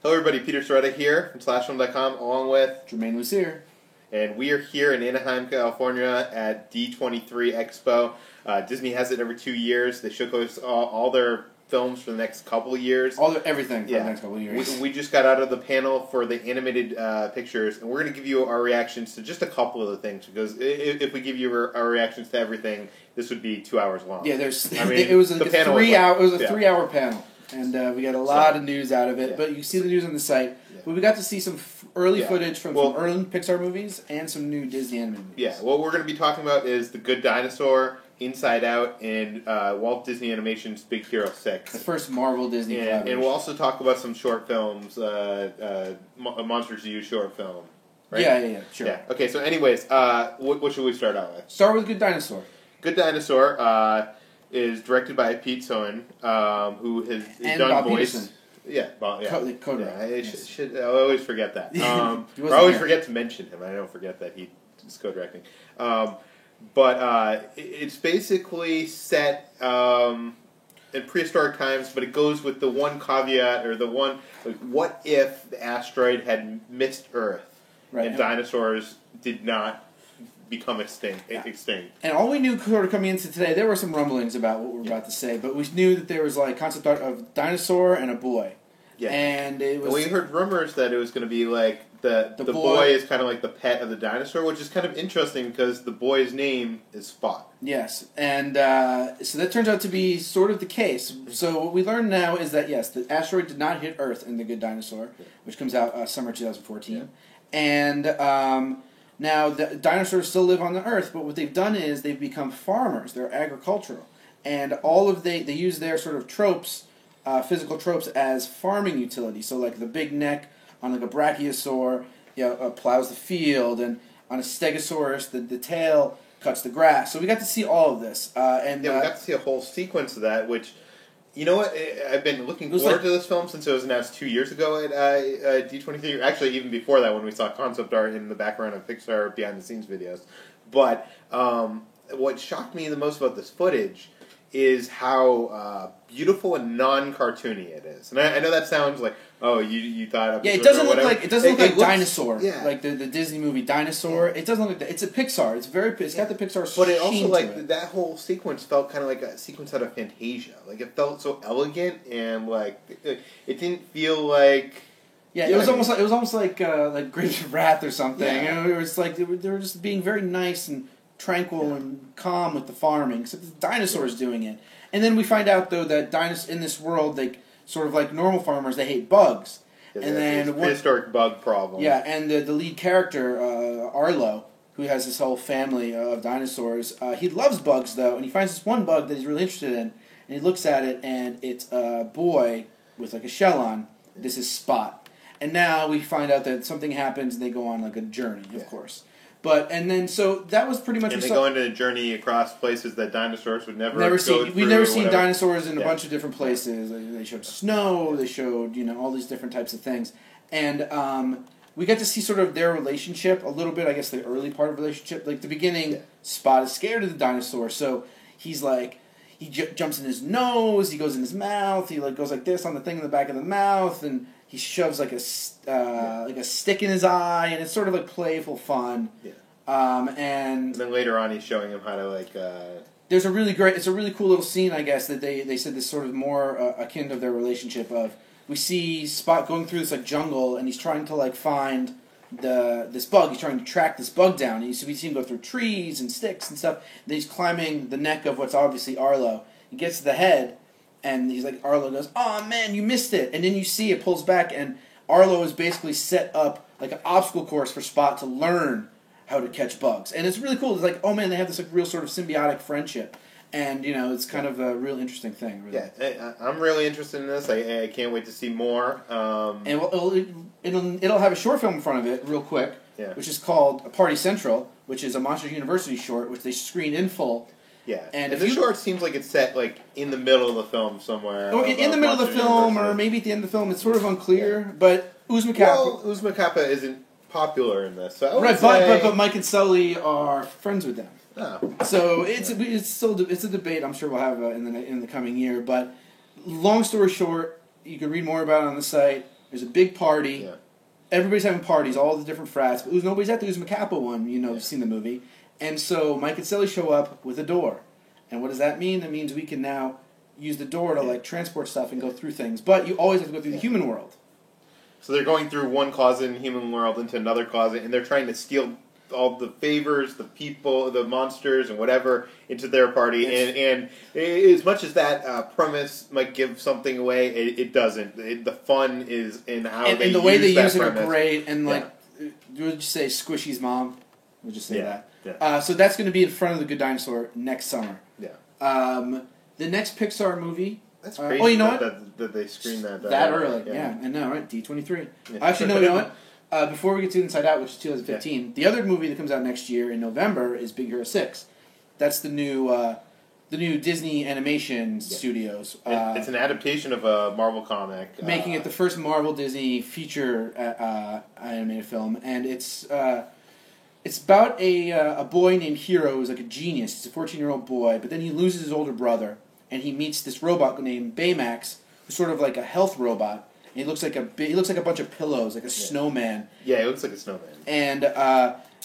Hello everybody, Peter Soretta here from SlashFilm.com along with Jermaine Lucier. And we are here in Anaheim, California at D23 Expo. Disney has it every 2 years. They showcase all their films for the next couple of years. Everything for the next couple of years. We just got out of the panel for the animated pictures, and we're going to give you our reactions to just a couple of the things, because if we give you our reactions to everything, this would be 2 hours long. Yeah, it was a 3-hour panel. And we got a lot of news out of it, but you can see the news on the site. Yeah. But we got to see some early footage from some early Pixar movies and some new Disney animated movies. Yeah, what we're going to be talking about is The Good Dinosaur, Inside Out, and Walt Disney Animation's Big Hero 6. The first Marvel Disney collaboration. And we'll also talk about some short films, Monsters U short film. Right? Yeah, sure. Yeah. Okay, so anyways, what should we start out with? Start with Good Dinosaur. Good Dinosaur is directed by Pete Sohn, who has done Bob voice. Peterson. Yeah, Bob. Yeah, I always forget that. I always forget to mention him. I don't forget that he's co-directing. But it's basically set in prehistoric times, but it goes with the one caveat, or the one, like, what if the asteroid had missed Earth and dinosaurs did not become extinct. And all we knew sort of coming into today, there were some rumblings about what we were about to say, but we knew that there was like concept art of dinosaur and a boy. Yeah. And it was. And we heard rumors that it was going to be like the boy is kind of like the pet of the dinosaur, which is kind of interesting because the boy's name is Spot. Yes, and so that turns out to be sort of the case. So what we learned now is that yes, the asteroid did not hit Earth in The Good Dinosaur, which comes out summer 2014, and. Now, the dinosaurs still live on the Earth, but what they've done is they've become farmers. They're agricultural. And they use their sort of tropes, physical tropes, as farming utility. So, like, the big neck on, like, a brachiosaur plows the field, and on a stegosaurus, the tail cuts the grass. So we got to see all of this. We got to see a whole sequence of that, which... You know what? I've been looking forward to this film since it was announced 2 years ago at D23. Actually, even before that, when we saw concept art in the background of Pixar behind-the-scenes videos. But what shocked me the most about this footage is how beautiful and non-cartoony it is. And I know that sounds like, oh, you thought... Yeah, it doesn't look like Dinosaur, like the Disney movie Dinosaur. It doesn't look like that. It's a Pixar. It's got the Pixar sheen. But it also, like, that whole sequence felt kind of like a sequence out of Fantasia. Like, it felt so elegant, and, like, it didn't feel like... Yeah, it was almost like Grapes of Wrath or something. Yeah. It was like they were just being very nice and tranquil and calm with the farming, except the dinosaurs doing it. And then we find out, though, that in this world, they sort of like normal farmers, they hate bugs. Yeah, and then prehistoric bug problem. Yeah, and the lead character, Arlo, who has this whole family of dinosaurs, he loves bugs, though, and he finds this one bug that he's really interested in, and he looks at it, and it's a boy with like a shell on. This is Spot. And now we find out that something happens, and they go on like a journey, of course. So that was pretty much... And they go on a journey across places that dinosaurs would never go through. We've never seen dinosaurs in a bunch of different places. They showed snow, they showed, all these different types of things. And we got to see sort of their relationship a little bit, I guess the early part of the relationship. Like the beginning, Spot is scared of the dinosaur, so he's like... He jumps in his nose, he goes in his mouth, he like goes like this on the thing in the back of the mouth, and he shoves like a stick in his eye, and it's sort of like playful fun. Yeah. And then later on, he's showing him how to like. It's a really cool little scene, I guess, that they said this sort of more akin to their relationship of, we see Spot going through this like jungle, and he's trying to like find this bug. He's trying to track this bug down. And we see him go through trees and sticks and stuff. Then he's climbing the neck of what's obviously Arlo. He gets to the head, and he's like, Arlo goes, "Oh man, you missed it!" And then you see it pulls back, and Arlo is basically set up like an obstacle course for Spot to learn how to catch bugs. And it's really cool. It's like, oh man, they have this like real sort of symbiotic friendship. And, it's kind of a real interesting thing. Really. Yeah, I'm really interested in this. I can't wait to see more. And it'll have a short film in front of it, real quick, which is called Party Central, which is a Monsters University short, which they screened in full. Yeah, and the short seems like it's set like in the middle of the film somewhere. In the middle of the film, or maybe at the end of the film. It's sort of unclear, but Uzma Kappa... Well, Uzma Kappa isn't popular in this. So I would say... but Mike and Sully are friends with them. Oh. So it's a debate I'm sure we'll have in the coming year. But long story short, you can read more about it on the site. There's a big party. Yeah. Everybody's having parties, all the different frats. But nobody's at the Uzma Kappa one. You've seen the movie. And so Mike and Sully show up with a door. And what does that mean? That means we can now use the door to transport stuff and go through things. But you always have to go through the human world. So they're going through one closet in the human world into another closet, and they're trying to steal all the favors, the people, the monsters, and whatever into their party. And as much as that premise might give something away, it doesn't. The fun is in how they use that and the way they use it premise. are great. And would you say Squishy's mom? We'll just say that. Yeah. So that's going to be in front of The Good Dinosaur next summer. Yeah. The next Pixar movie. That's crazy. Oh, you know what? That they screened that early. Yeah, I know, right? D23. Yeah. Actually, no, you know what? Before we get to Inside Out, which is 2015, the other movie that comes out next year in November is Big Hero 6. That's the new Disney Animation Studios. It's an adaptation of a Marvel comic, making it the first Marvel Disney feature animated film, and it's about a boy named Hero who's like a genius. He's a 14-year-old boy, but then he loses his older brother, and he meets this robot named Baymax, who's sort of like a health robot. And he looks like a bunch of pillows, like a snowman. Yeah, he looks like a snowman. And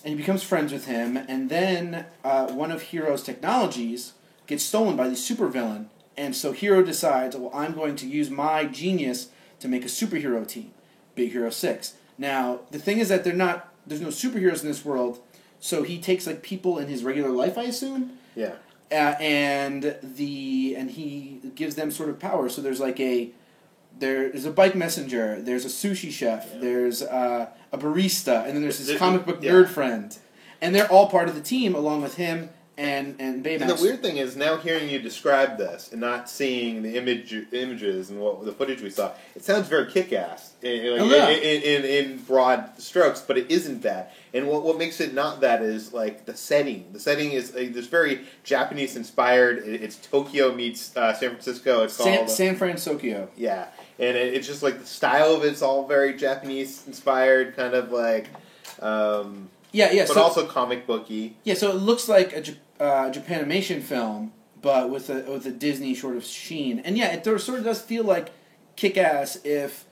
he becomes friends with him, and then one of Hero's technologies gets stolen by the supervillain, and so Hero decides, well, I'm going to use my genius to make a superhero team, Big Hero 6. Now, the thing is that there's no superheroes in this world, so he takes people in his regular life, I assume. Yeah. And he gives them sort of power. So there's there's a bike messenger, there's a sushi chef, there's a barista, and then there's his comic book nerd friend, and they're all part of the team along with him and Baymax. And the weird thing is, now hearing you describe this and not seeing the images and the footage we saw, it sounds very kick-ass in broad strokes, but it isn't that. And what makes it not that is the setting. The setting is this very Japanese inspired. It's Tokyo meets San Francisco. It's called San Francisco. Yeah, and it's just the style of it's all very Japanese inspired, kind of but also comic booky. Yeah, so it looks like a Japanimation film, but with a Disney sort of sheen. And yeah, it sort of does feel like Kick-Ass if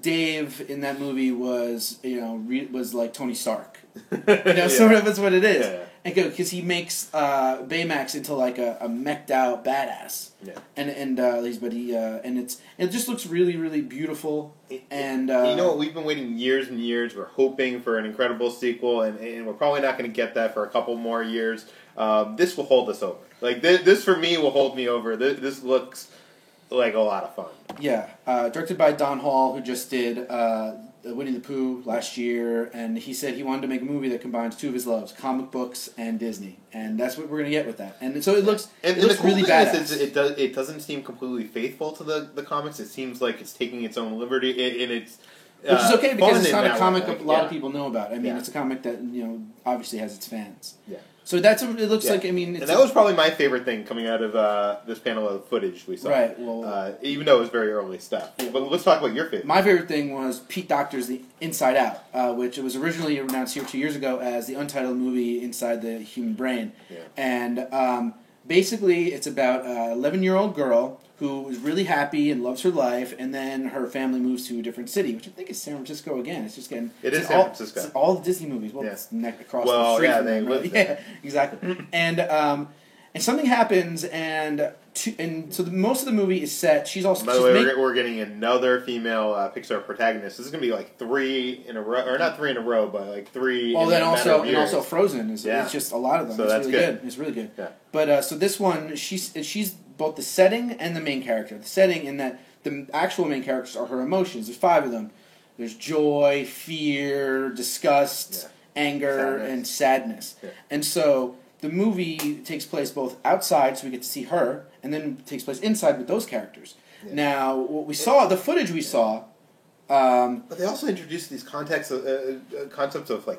Dave in that movie was was like Tony Stark. Sort of is what it is. Yeah. Because he makes Baymax into a mech'd out badass. Yeah. And it just looks really, really beautiful. And what, we've been waiting years and years. We're hoping for an incredible sequel, and we're probably not going to get that for a couple more years. This will hold us over. This for me will hold me over. This looks like a lot of fun. Yeah, directed by Don Hall, who just did Winnie the Pooh last year, and he said he wanted to make a movie that combines two of his loves, comic books and Disney, and that's what we're going to get with that. And so it looks really badass. It doesn't seem completely faithful to the comics. It seems like it's taking its own liberty, and it's which is okay because it's not a comic a lot of people know about. I mean, it's a comic that obviously has its fans. Yeah. So that's what it looks like. I mean, and that was probably my favorite thing coming out of this panel of footage we saw. Right. Well, even though it was very early stuff. Yeah. But let's talk about your favorite. My favorite thing was Pete Docter's The Inside Out, which it was originally announced here 2 years ago as the untitled movie Inside the Human Brain. Yeah. And basically, it's about an 11-year-old girl who is really happy and loves her life, and then her family moves to a different city, which I think is San Francisco again. It's just getting... It is San Francisco. It's all the Disney movies. Well, it's across the street. Well, yeah, they live there. Yeah, exactly. And something happens, and so most of the movie is set. She's also... By the way, we're getting another female Pixar protagonist. This is going to be 3 in a row, or not 3 in a row, but 3 well, in then a also, matter of years. And also Frozen. It's just a lot of them. So it's that's really good. It's really good. Yeah. But so this one, she's both the setting and the main character. The setting in that the actual main characters are her emotions. There's 5 of them. There's joy, fear, disgust, anger, and sadness. Yeah. And so the movie takes place both outside, so we get to see her, and then takes place inside with those characters. Yeah. Now, what we saw, the footage we saw... but they also introduced these concepts of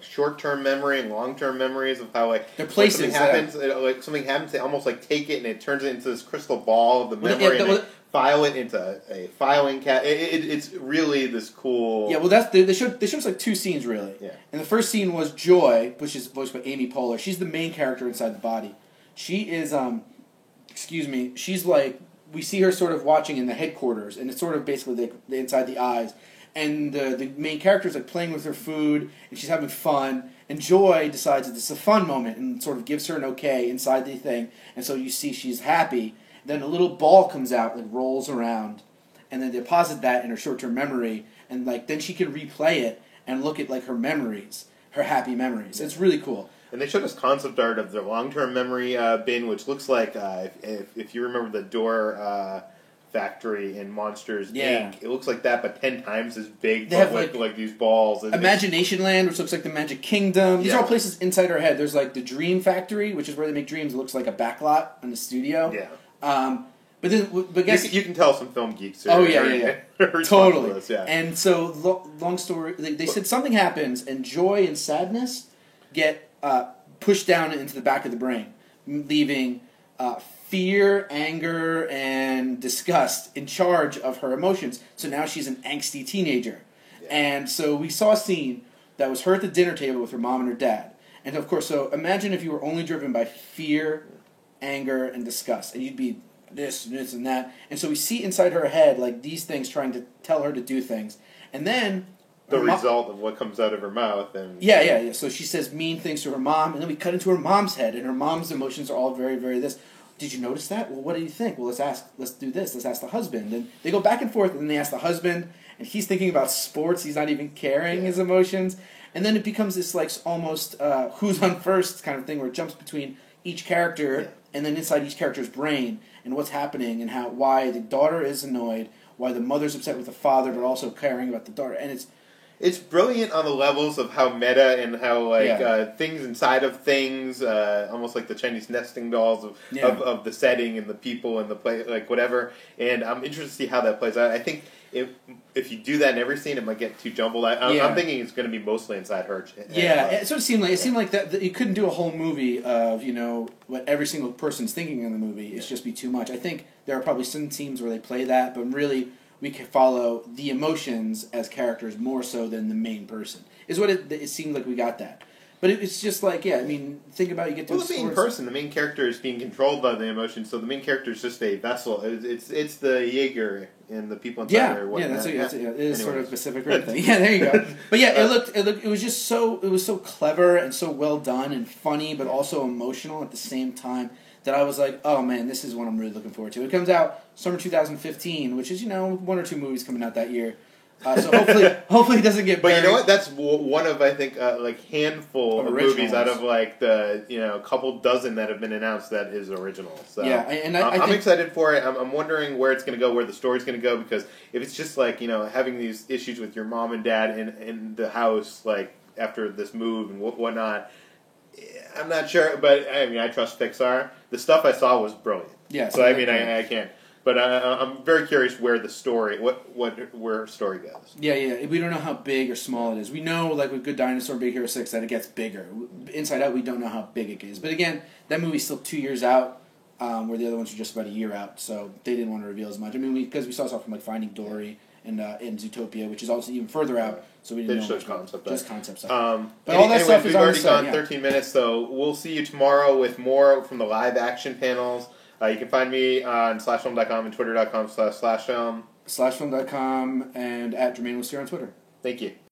short-term memory and long-term memories of how their places something happens, they almost take it and it turns it into this crystal ball of the memory and they file it into a filing cabinet. It's really this cool. Yeah, well, they showed us 2 scenes really. Yeah. And the first scene was Joy, which is voiced by Amy Poehler. She's the main character inside the body. She is she's we see her sort of watching in the headquarters, and it's sort of basically the inside the eyes. and the main character is like playing with her food, and she's having fun. And Joy decides that this is a fun moment and sort of gives her an okay inside the thing. And so you see she's happy. Then a little ball comes out and rolls around, and then they deposit that in her short-term memory, and like then she can replay it and look at like her memories, her happy memories. It's really cool. And they showed us concept art of the long-term memory bin, which looks like if you remember the door factory in Monsters Inc. It looks like that, but 10 times as big. They have like these balls. And Imagination Land, which looks like the Magic Kingdom. These are all places inside her head. There's like the Dream Factory, which is where they make dreams. It looks like a backlot in the studio. Yeah. But guess you can tell some film geeks. Yeah. Totally. This, yeah. And so, long story. They said something happens, and joy and sadness get pushed down into the back of the brain, leaving fear, anger, and disgust in charge of her emotions. So now she's an angsty teenager. Yeah. And so we saw a scene that was her at the dinner table with her mom and her dad. And of course, so imagine if you were only driven by fear, anger, and disgust, and you'd be this and this and that. And so we see inside her head like these things trying to tell her to do things. And then the result of what comes out of her mouth. And yeah. So she says mean things to her mom, and then we cut into her mom's head, and her mom's emotions are all very, very this. Did you notice that? Well, what do you think? Well, let's do this. Let's ask the husband. And they go back and forth, and then they ask the husband, and he's thinking about sports. He's not even carrying his emotions. And then it becomes this like almost who's on first kind of thing where it jumps between each character and then inside each character's brain and what's happening and why the daughter is annoyed, why the mother's upset with the father, but also caring about the daughter. And it's brilliant on the levels of how meta and how things inside of things, almost like the Chinese nesting dolls of the setting and the people and the play, like whatever. And I'm interested to see how that plays out. I think if you do that in every scene, it might get too jumbled. I'm thinking it's going to be mostly inside her. It sort of seemed like that you couldn't do a whole movie of what every single person's thinking in the movie. It's just be too much. I think there are probably some scenes where they play that, but really we can follow the emotions as characters more so than the main person. Is what it seemed like we got that. But it's just like, think about it, you get to the main person, the main character is being controlled by the emotions, so the main character is just a vessel. It's the Jaeger and the people inside her. It is sort of a Pacific Rim thing. Yeah, there you go. But it was so clever and so well done and funny, but also emotional at the same time that I was like, oh man, this is what I'm really looking forward to. It comes out summer 2015, which is, 1 or 2 movies coming out that year. So hopefully it doesn't get buried. But you know what? That's one of, I think, handful of movies out of the couple dozen that have been announced that is original. So I'm excited for it. I'm wondering where it's going to go, where the story's going to go, because if it's just having these issues with your mom and dad in the house after this move and whatnot, I'm not sure. But I trust Pixar. The stuff I saw was brilliant. Yeah. So I can't. But I'm very curious where the story, where story goes. Yeah. We don't know how big or small it is. We know, with Good Dinosaur, Big Hero 6, that it gets bigger. Inside Out, we don't know how big it is. But again, that movie's still 2 years out, where the other ones are just about a year out. So they didn't want to reveal as much. Because we saw stuff from Finding Dory and Zootopia, which is also even further out. So we didn't know much about just concept stuff. But all that stuff is on the site. We've already gone 13 minutes, so we'll see you tomorrow with more from the live action panels. You can find me on slashfilm.com and twitter.com/slashfilm. Slashfilm.com and at Jermaine Wister on Twitter. Thank you.